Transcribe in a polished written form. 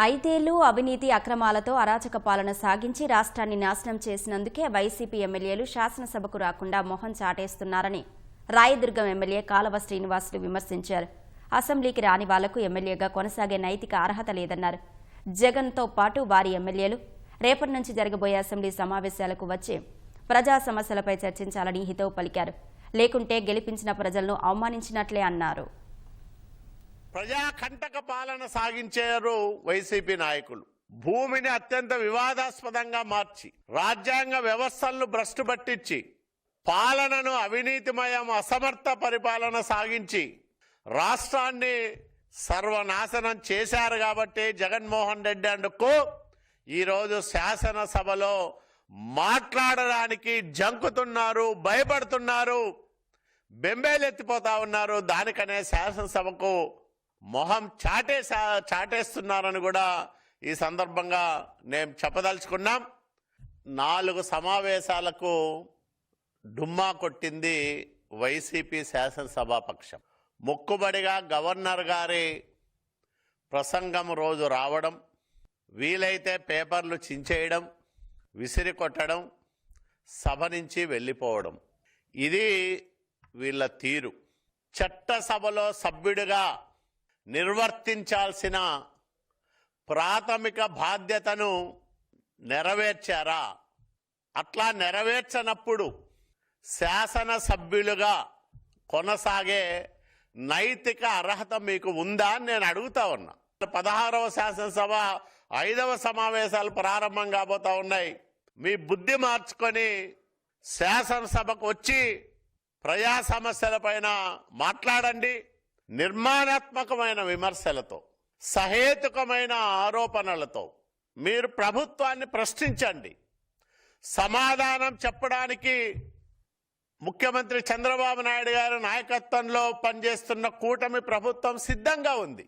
ఐదేళ్లు అవినీతి అక్రమాలతో అరాచక పాలన సాగించి రాష్ట్రాన్ని నాశనం చేసినందుకే వైసీపీ ఎమ్మెల్యేలు శాసనసభకు రాకుండా మొహం చాటేస్తున్నారని రాయదుర్గం ఎమ్మెల్యే కాలవ శ్రీనివాసులు విమర్శించారు. అసెంబ్లీకి రాని వాళ్లకు ఎమ్మెల్యేగా కొనసాగే నైతిక అర్హత లేదన్నారు. జగన్తో పాటు వారి ఎమ్మెల్యేలు రేపటి నుంచి జరగబోయే అసెంబ్లీ సమావేశాలకు వచ్చి ప్రజా సమస్యలపై చర్చించాలని హితవు పలికారు. లేకుంటే గెలిపించిన ప్రజలను అవమానించినట్లే అన్నారు. ప్రజా కంటక పాలన సాగించారు వైసీపీ నాయకులు. భూమిని అత్యంత వివాదాస్పదంగా మార్చి రాజ్యాంగ వ్యవస్థలను భ్రష్టు పట్టించి పాలనను అవినీతిమయం అసమర్థ పరిపాలన సాగించి రాష్ట్రాన్ని సర్వనాశనం చేశారు. కాబట్టి జగన్మోహన్ రెడ్డి అండుకు ఈరోజు శాసనసభలో మాట్లాడడానికి జంకుతున్నారు, భయపడుతున్నారు, బెంబేలెత్తిపోతా ఉన్నారు. దానికనే శాసనసభకు మొహం చాటేస్తున్నారని కూడా ఈ సందర్భంగా నేను చెప్పదలుచుకున్నాం. 4 సమావేశాలకు డుమ్మా కొట్టింది వైసీపీ శాసనసభాపక్షం. మొక్కుబడిగా గవర్నర్ గారి ప్రసంగం రోజు రావడం, వీలైతే పేపర్లు చించేయడం, విసిరి కొట్టడం, సభ నుంచి వెళ్ళిపోవడం, ఇది వీళ్ళ తీరు. చట్టసభలో సభ్యుడిగా నిర్వర్తించాల్సిన ప్రాథమిక బాధ్యతను నెరవేర్చారా? అట్లా నెరవేర్చనప్పుడు శాసనసభ్యులుగా కొనసాగే నైతిక అర్హత మీకు ఉందా అని నేను అడుగుతా ఉన్నా. 16వ శాసనసభ 5వ సమావేశాలు ప్రారంభం కాబోతా ఉన్నాయి. మీ బుద్ధి మార్చుకొని శాసనసభకు వచ్చి ప్రజా సమస్యలపైన మాట్లాడండి. నిర్మాణాత్మకమైన విమర్శలతో, సహేతుకమైన ఆరోపణలతో మీరు ప్రభుత్వాన్ని ప్రశ్నించండి. సమాధానం చెప్పడానికి ముఖ్యమంత్రి చంద్రబాబు నాయుడు గారి నాయకత్వంలో పనిచేస్తున్న కూటమి ప్రభుత్వం సిద్ధంగా ఉంది.